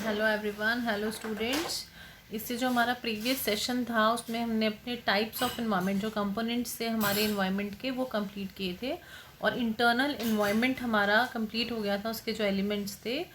Hello everyone, hello students. इससे जो हमारा प्रीवियस सेशन था उसमें हमने अपने टाइप्स ऑफ इन्वायरमेंट जो कंपोनेंट्स थे हमारे इन्वायरमेंट के वो कंप्लीट किए थे और इंटरनल इन्वायरमेंट हमारा कंप्लीट हो गया था, उसके जो एलिमेंट्स थे।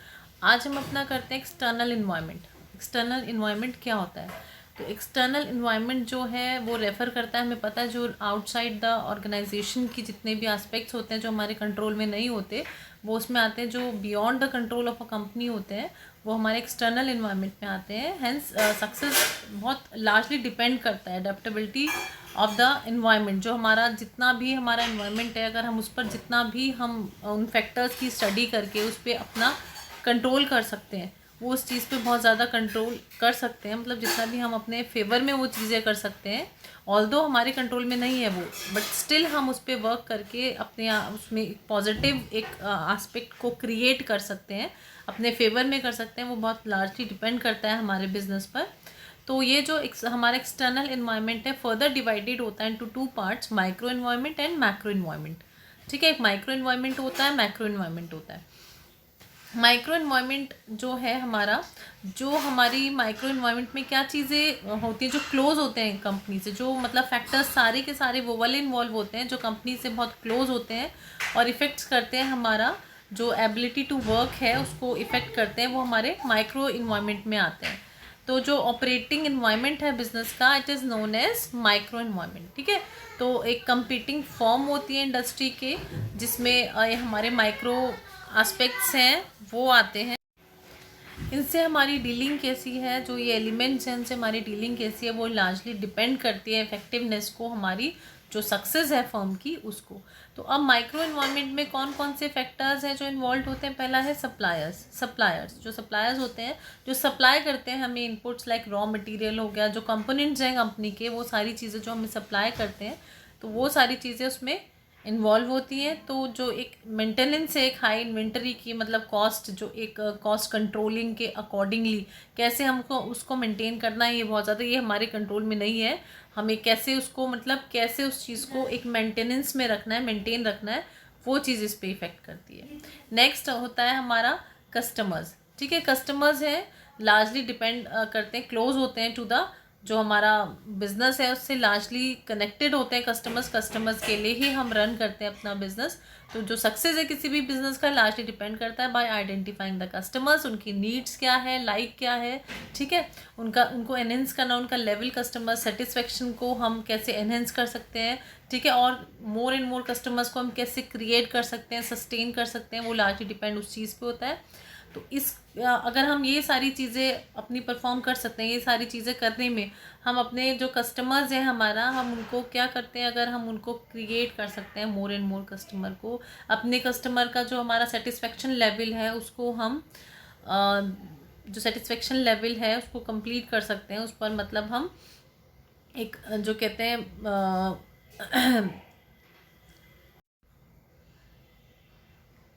आज हम अपना करते हैं एक्सटर्नल इन्वायरमेंट। एक्सटर्नल इन्वायरमेंट क्या होता है? तो एक्सटर्नल इन्वायरमेंट जो है वो रेफ़र करता है, हमें पता है, जो आउटसाइड द ऑर्गेनाइजेशन की जितने भी एस्पेक्ट्स होते हैं जो हमारे कंट्रोल में नहीं होते वो उसमें आते हैं। जो beyond the control of a company होते हैं वो हमारे एक्सटर्नल इन्वायरमेंट में आते हैं। हेंस सक्सेस बहुत लार्जली डिपेंड करता है अडेप्टेबिलिटी ऑफ द इन्वायरमेंट। जो हमारा जितना भी हमारा इन्वायरमेंट है, अगर हम उस पर जितना भी हम उन फैक्टर्स की स्टडी करके उस पर अपना कंट्रोल कर सकते हैं, वो उस चीज़ पे बहुत ज़्यादा कंट्रोल कर सकते हैं। मतलब जितना भी हम अपने फेवर में वो चीज़ें कर सकते हैं, ऑल्दो हमारे कंट्रोल में नहीं है वो, बट स्टिल हम उस पर वर्क करके अपने उसमें एक पॉजिटिव एक एस्पेक्ट को क्रिएट कर सकते हैं, अपने फेवर में कर सकते हैं। वो बहुत लार्जली डिपेंड करता है हमारे बिजनेस पर। तो ये जो हमारा एक्सटर्नल इन्वायरमेंट है फर्दर डिवाइडेड होता है into two parts, micro environment and macro environment. ठीक है, एक माइक्रो इन्वायरमेंट होता है, मैक्रो इन्वायरमेंट होता है। माइक्रो इन्वायरमेंट जो है हमारा, जो हमारी माइक्रो इन्वायरमेंट में क्या चीज़ें होती हैं जो क्लोज होते हैं कंपनी से, जो मतलब फैक्टर्स सारे के सारे वो वाले इन्वॉल्व होते हैं जो कंपनी से बहुत क्लोज होते हैं और इफ़ेक्ट्स करते हैं हमारा जो एबिलिटी टू वर्क है उसको इफ़ेक्ट करते हैं, वो हमारे माइक्रो इन्वायरमेंट में आते हैं। तो जो ऑपरेटिंग इन्वायरमेंट है बिजनेस का, it is known as micro environment. ठीक है, तो एक कंपीटिंग फॉर्म होती है इंडस्ट्री के जिसमें हमारे माइक्रो एस्पेक्ट्स हैं वो आते हैं। इनसे हमारी डीलिंग कैसी है, जो ये एलिमेंट्स हैं उनसे हमारी डीलिंग कैसी है, वो लार्जली डिपेंड करती है इफेक्टिवनेस को, हमारी जो सक्सेस है फर्म की उसको। तो अब माइक्रो इन्वायरमेंट में कौन कौन से फैक्टर्स हैं जो इन्वॉल्व होते हैं? पहला है सप्लायर्स जो सप्लायर्स होते हैं, जो सप्लाई करते हैं हमें इनपुट्स लाइक रॉ मटेरियल हो गया, जो कंपोनेंट्स हैं कंपनी के, वो सारी चीज़ें जो हमें सप्लाई करते हैं, तो वो सारी चीज़ें उसमें इन्वॉल्व होती हैं। तो जो एक मेंटेनेंस है एक हाई इन्वेंटरी की, मतलब कॉस्ट, जो एक कॉस्ट कंट्रोलिंग के अकॉर्डिंगली कैसे हमको उसको मेंटेन करना है, ये बहुत ज़्यादा ये हमारे कंट्रोल में नहीं है। हमें कैसे उसको, मतलब कैसे उस चीज़ को एक मेंटेनेंस में रखना है, मेंटेन रखना है, वो चीज़ इस पर इफ़ेक्ट करती है। नेक्स्ट होता है हमारा कस्टमर्स। ठीक है, कस्टमर्स हैं लार्जली डिपेंड करते हैं, क्लोज होते हैं टू द जो हमारा बिजनेस है उससे लार्जली कनेक्टेड होते हैं कस्टमर्स के लिए ही हम रन करते हैं अपना बिजनेस। तो जो सक्सेस है किसी भी बिजनेस का लार्जली डिपेंड करता है बाय आइडेंटिफाइंग द कस्टमर्स, उनकी नीड्स क्या है, लाइक क्या है। ठीक है, उनको एनहेंस करना, उनका लेवल कस्टमर सेटिस्फेक्शन को हम कैसे एनहेंस कर सकते हैं। ठीक है, और मोर एंड मोर कस्टमर्स को हम कैसे क्रिएट कर सकते हैं, सस्टेन कर सकते हैं, वो लार्जली डिपेंड उस चीज़ पे होता है। तो अगर हम ये सारी चीज़ें अपनी परफॉर्म कर सकते हैं, ये सारी चीज़ें करने में हम अपने जो कस्टमर्स हैं हमारा, हम उनको क्या करते हैं, अगर हम उनको क्रिएट कर सकते हैं मोर एंड मोर कस्टमर को, अपने कस्टमर का जो हमारा सेटिस्फेक्शन लेवल है उसको हम जो सेटिस्फेक्शन लेवल है उसको कंप्लीट कर सकते हैं, उस पर मतलब हम एक जो कहते हैं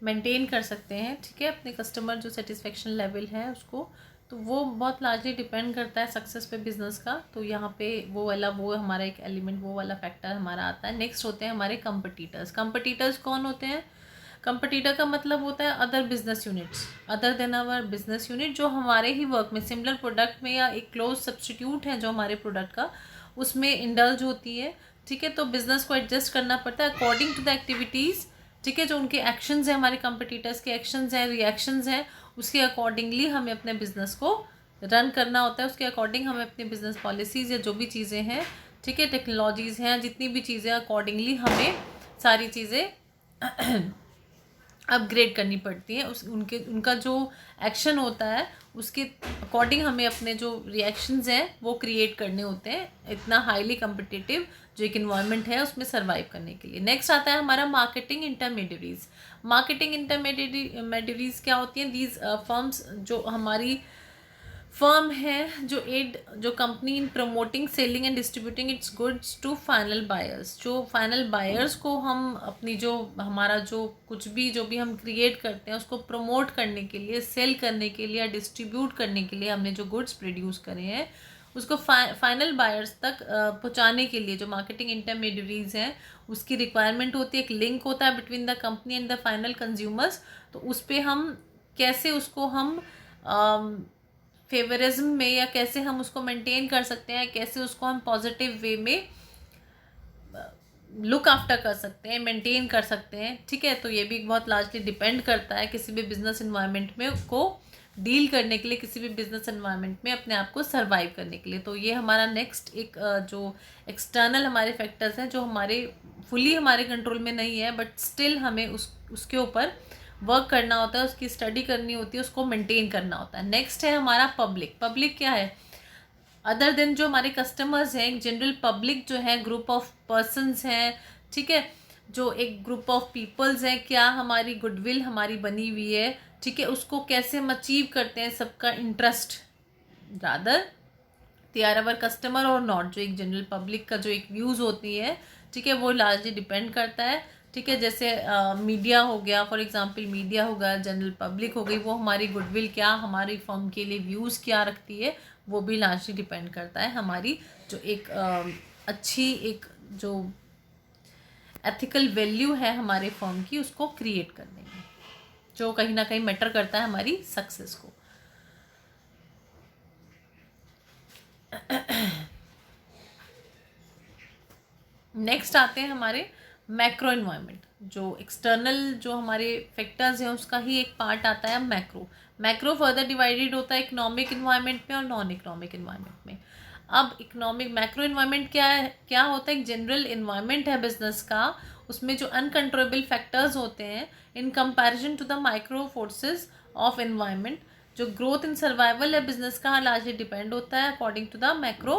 मेंटेन कर सकते हैं। ठीक है, अपने कस्टमर जो सेटिस्फेक्शन लेवल है उसको, तो वो बहुत लार्जली डिपेंड करता है सक्सेस पे बिजनेस का। तो यहाँ पे वो हमारा एक एलिमेंट, वो वाला फैक्टर हमारा आता है। नेक्स्ट होते हैं हमारे कंपटीटर्स कौन होते हैं? कंपटीटर का मतलब होता है other business units, other than our business unit, जो हमारे ही वर्क में सिमिलर प्रोडक्ट में या एक क्लोज सब्सटीट्यूट है जो हमारे प्रोडक्ट का, उसमें इंडल्ज होती है। ठीक है, तो बिजनेस को एडजस्ट करना पड़ता है अकॉर्डिंग टू द एक्टिविटीज़। ठीक है, जो उनके एक्शंस हैं, हमारे कंपटीटर्स के एक्शंस हैं, रिएक्शंस हैं, उसके अकॉर्डिंगली हमें अपने बिजनेस को रन करना होता है। उसके अकॉर्डिंग हमें अपनी बिजनेस पॉलिसीज़ या जो भी चीज़ें हैं, ठीक है, टेक्नोलॉजीज़ हैं, जितनी भी चीज़ें, अकॉर्डिंगली हमें सारी चीज़ें अपग्रेड करनी पड़ती है। उनका जो एक्शन होता है उसके अकॉर्डिंग हमें अपने जो रिएक्शंस हैं वो क्रिएट करने होते हैं, इतना हाईली कम्पिटिटिव जो एक इन्वायरमेंट है उसमें सर्वाइव करने के लिए। नेक्स्ट आता है हमारा मार्केटिंग इंटरमीडियरीज क्या होती हैं? दीज फर्म्स, जो हमारी फर्म है जो company in promoting, selling and distributing its goods to final buyers, जो फाइनल बायर्स को हम अपनी जो हमारा जो कुछ भी जो भी हम क्रिएट करते हैं उसको प्रमोट करने के लिए, सेल करने के लिए या डिस्ट्रीब्यूट करने के लिए हमने जो गुड्स प्रोड्यूस करे हैं उसको फाइनल बायर्स तक पहुंचाने के लिए जो मार्केटिंग इंटरमीडियरीज हैं उसकी रिक्वायरमेंट होती है। एक लिंक होता है between the company and the final consumers. तो उस पर हम कैसे उसको हम फेवरिज्म में, या कैसे हम उसको मेंटेन कर सकते हैं, कैसे उसको हम पॉजिटिव वे में लुक आफ्टर कर सकते हैं, मेंटेन कर सकते हैं, ठीक है। तो ये भी बहुत लार्जली डिपेंड करता है किसी भी बिजनेस इन्वायरमेंट में को डील करने के लिए, किसी भी बिजनेस इन्वायरमेंट में अपने आप को सर्वाइव करने के लिए। तो ये हमारा नेक्स्ट एक जो एक्सटर्नल हमारे फैक्टर्स हैं जो हमारे फुली हमारे कंट्रोल में नहीं है, बट स्टिल हमें उसके ऊपर वर्क करना होता है, उसकी स्टडी करनी होती है, उसको मेंटेन करना होता है। नेक्स्ट है हमारा पब्लिक। पब्लिक क्या है? अदर देन जो हमारे कस्टमर्स हैं, जनरल पब्लिक जो है, ग्रुप ऑफ पर्सन्स हैं, ठीक है, जो एक ग्रुप ऑफ पीपल्स हैं, क्या हमारी गुडविल हमारी बनी हुई है, ठीक है, उसको कैसे हम अचीव करते हैं, सबका interest, rather they are our customer और नॉट, जो एक जनरल पब्लिक का जो एक व्यूज़ होती है, ठीक है, वो लार्जली डिपेंड करता है, ठीक है। जैसे मीडिया हो गया, फॉर एग्जांपल मीडिया हो गया, जनरल पब्लिक हो गई, वो हमारी गुडविल क्या, हमारी फर्म के लिए व्यूज़ क्या रखती है, वो भी लार्जली डिपेंड करता है हमारी जो एक अच्छी एक जो एथिकल वैल्यू है हमारे फर्म की, उसको क्रिएट करने में, जो कहीं ना कहीं मैटर करता है हमारी सक्सेस को। नेक्स्ट आते हैं हमारे मैक्रो इन्वायरमेंट। जो एक्सटर्नल जो हमारे फैक्टर्स हैं उसका ही एक पार्ट आता है मैक्रो। मैक्रो फर्दर डिवाइडेड होता है इकोनॉमिक इन्वायरमेंट में और नॉन इकोनॉमिक इन्वायरमेंट में। अब इकोनॉमिक मैक्रो इन्वायरमेंट क्या होता है? एक जनरल इन्वायरमेंट है बिजनेस का, उसमें जो अनकंट्रोलेबल फैक्टर्स होते हैं in comparison to the micro forces of environment. जो ग्रोथ इन सर्वाइवल है बिजनेस का लार्जली डिपेंड होता है according to the macro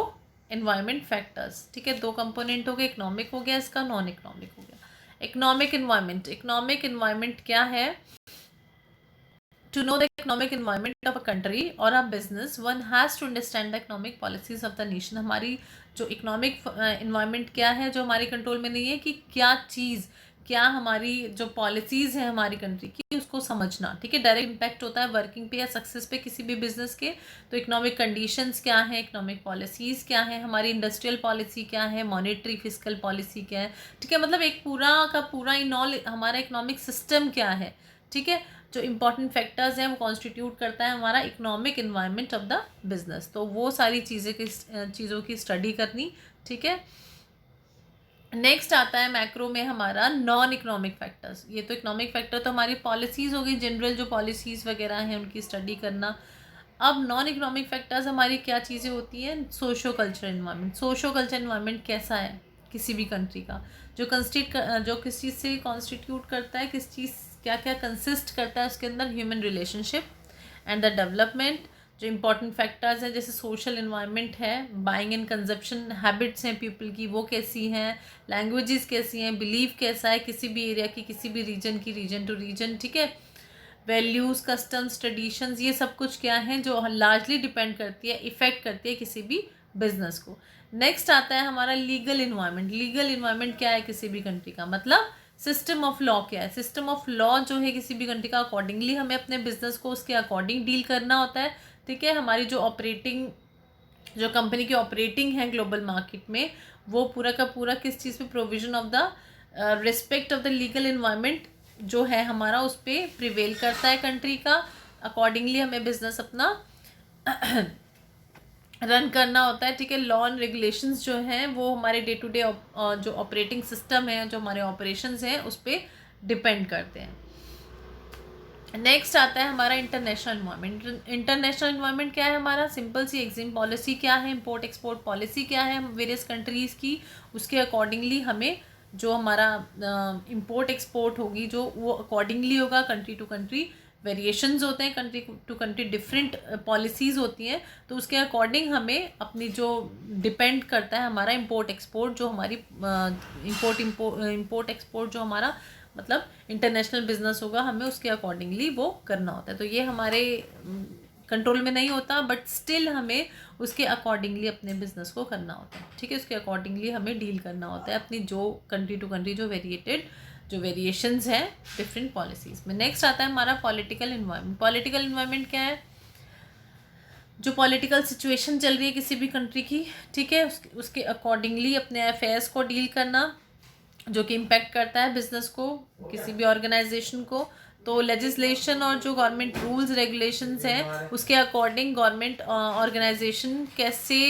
environment factors, ठीक है। दो कंपोनेंट हो गए, इकोनॉमिक हो गया इसका, नॉन इकोनॉमिक हो गया। Economic environment. इकोनॉमिक इन्वायरमेंट क्या है? To know the economic environment of a country or a business, one has to understand the economic policies of the nation. हमारी जो इकोनॉमिक इन्वायरमेंट क्या है जो हमारे कंट्रोल में नहीं है, कि क्या चीज़, क्या हमारी जो पॉलिसीज़ है हमारी कंट्री की, उसको समझना, ठीक है। डायरेक्ट इम्पैक्ट होता है वर्किंग पे या सक्सेस पे किसी भी बिजनेस के। तो इकोनॉमिक कंडीशंस क्या है, इकोनॉमिक पॉलिसीज़ क्या है, हमारी इंडस्ट्रियल पॉलिसी क्या है, मॉनेटरी फिजिकल पॉलिसी क्या है, ठीक है। मतलब एक पूरा का पूरा इन ऑल हमारा इकोनॉमिक सिस्टम क्या है, ठीक है। जो इंपॉर्टेंट फैक्टर्स हैं वो कॉन्स्टिट्यूट करता है हमारा economic environment of the business. तो वो सारी चीज़ों की स्टडी करनी, ठीक है। नेक्स्ट आता है मैक्रो में हमारा नॉन इकोनॉमिक फैक्टर्स। ये तो इकोनॉमिक फैक्टर तो हमारी पॉलिसीज़ हो गई, जनरल जो पॉलिसीज़ वगैरह हैं उनकी स्टडी करना। अब नॉन इकोनॉमिक फैक्टर्स हमारी क्या चीज़ें होती हैं? Socio culture environment. Socio culture environment कैसा है किसी भी कंट्री का, जो किस चीज़ से कॉन्स्टिट्यूट करता है, किस चीज़ क्या क्या कंसिस्ट करता है उसके अंदर, human relationship and the development. जो इंपॉर्टेंट फैक्टर्स हैं जैसे सोशल इन्वायरमेंट है, बाइंग एंड कंजप्शन हैबिट्स हैं पीपल की वो कैसी हैं, लैंग्वेजेस कैसी हैं, बिलीव कैसा है किसी भी एरिया की, किसी भी रीजन की, रीजन टू रीजन, ठीक है। वैल्यूज़, कस्टम्स, ट्रेडिशंस, ये सब कुछ क्या है जो लार्जली डिपेंड करती है, इफेक्ट करती है किसी भी बिजनेस को। नेक्स्ट आता है हमारा लीगल इन्वायरमेंट। लीगल इन्वायरमेंट क्या है किसी भी कंट्री का? मतलब सिस्टम ऑफ लॉ क्या है? सिस्टम ऑफ लॉ जो है किसी भी कंट्री का, अकॉर्डिंगली हमें अपने बिजनेस को उसके अकॉर्डिंग डील करना होता है, ठीक है। हमारी जो कंपनी की ऑपरेटिंग है ग्लोबल मार्केट में, वो पूरा का पूरा किस चीज़ पे provision of the respect of the legal environment जो है हमारा उस पर प्रिवेल करता है कंट्री का। अकॉर्डिंगली हमें बिजनेस अपना रन करना होता है, ठीक है। लॉ एंड रेगुलेशंस जो हैं वो हमारे डे टू डे जो ऑपरेटिंग सिस्टम है, जो हमारे ऑपरेशंस हैं उस पर डिपेंड करते हैं। नेक्स्ट आता है हमारा इंटरनेशनल इन्वायरमेंट। इंटरनेशनल इन्वायरमेंट क्या है हमारा? सिंपल सी एग्जिम पॉलिसी क्या है, इंपोर्ट एक्सपोर्ट पॉलिसी क्या है वेरियस कंट्रीज़ की, उसके अकॉर्डिंगली हमें जो हमारा इंपोर्ट एक्सपोर्ट होगी जो वो अकॉर्डिंगली होगा। कंट्री टू कंट्री वेरिएशंस होते हैं, country to country different policies होती हैं, तो उसके अकॉर्डिंग हमें अपनी जो डिपेंड करता है हमारा इंपोर्ट एक्सपोर्ट, जो हमारी इंपोर्ट एक्सपोर्ट जो हमारा मतलब इंटरनेशनल बिजनेस होगा, हमें उसके अकॉर्डिंगली वो करना होता है। तो ये हमारे कंट्रोल में नहीं होता, बट स्टिल हमें उसके अकॉर्डिंगली अपने बिजनेस को करना होता है, ठीक है। उसके अकॉर्डिंगली हमें डील करना होता है अपनी जो कंट्री टू कंट्री जो वेरिएशंस हैं डिफरेंट पॉलिसीज़ में। नेक्स्ट आता है हमारा पॉलिटिकल इन्वायरमेंट। पॉलिटिकल इन्वायरमेंट क्या है? जो पॉलिटिकल सिचुएशन चल रही है किसी भी कंट्री की, ठीक है, उसके अकॉर्डिंगली अपने अफेयर्स को डील करना, जो कि इम्पैक्ट करता है बिजनेस को, किसी भी ऑर्गेनाइजेशन को। तो लेजिस्लेशन और जो गवर्नमेंट रूल्स रेगुलेशंस हैं उसके अकॉर्डिंग गवर्नमेंट ऑर्गेनाइजेशन कैसे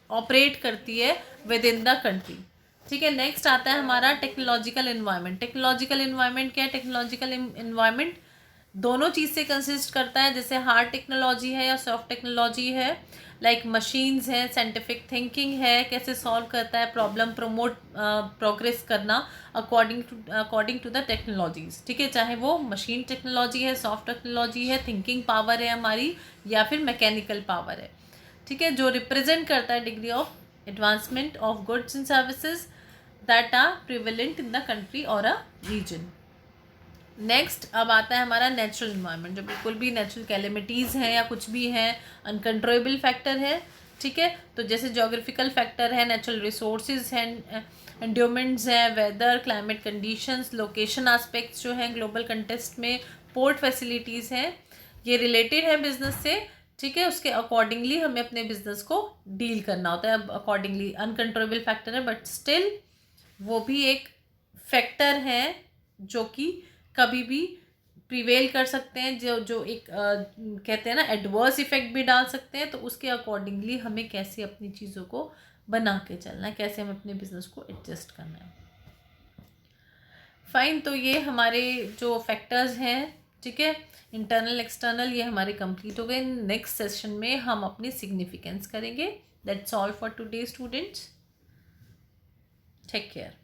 ऑपरेट करती है विद इन द कंट्री। ठीक है, नेक्स्ट आता है हमारा टेक्नोलॉजिकल इन्वायरमेंट। टेक्नोलॉजिकल इन्वायरमेंट क्या है? टेक्नोलॉजिकल इन्वायरमेंट दोनों चीज़ से कंसिस्ट करता है, जैसे हार्ड टेक्नोलॉजी है या सॉफ्ट टेक्नोलॉजी है, लाइक मशीन्स हैं, साइंटिफिक थिंकिंग है, कैसे सॉल्व करता है प्रॉब्लम, प्रमोट प्रोग्रेस करना अकॉर्डिंग टू द टेक्नोलॉजीज। ठीक है, चाहे वो मशीन टेक्नोलॉजी है, सॉफ्ट टेक्नोलॉजी है, थिंकिंग पावर है हमारी, या फिर मैकेनिकल पावर है। ठीक है, जो रिप्रेजेंट करता है degree of advancement of goods and services that are prevalent in the country और अ रीजन। नेक्स्ट अब आता है हमारा नेचुरल इन्वायरमेंट, जो बिल्कुल भी नेचुरल कैलेमिटीज़ हैं या कुछ भी हैं, अनकंट्रोलेबल फैक्टर है। ठीक है, तो जैसे जोग्राफिकल फैक्टर है, नेचुरल रिसोर्सेज हैं, एंड्योमेंट्स हैं, weather, climate conditions, location aspects जो हैं ग्लोबल कंटेस्ट में, पोर्ट फैसिलिटीज़ हैं, ये रिलेटेड है बिजनेस से। ठीक है, उसके अकॉर्डिंगली हमें अपने बिजनेस को डील करना होता है। अब अकॉर्डिंगली अनकंट्रोलेबल फैक्टर है, बट स्टिल वो भी एक फैक्टर है जो कि कभी भी प्रिवेल कर सकते हैं, जो एक कहते हैं ना एडवर्स इफेक्ट भी डाल सकते हैं। तो उसके अकॉर्डिंगली हमें कैसे अपनी चीज़ों को बना के चलना है, कैसे हमें अपने बिजनेस को एडजस्ट करना है। फाइन, तो ये हमारे जो फैक्टर्स हैं, ठीक है, इंटरनल एक्सटर्नल, ये हमारे कंप्लीट हो गए। नेक्स्ट सेशन में हम अपनी सिग्निफिकेंस करेंगे। That's all for today students, take care.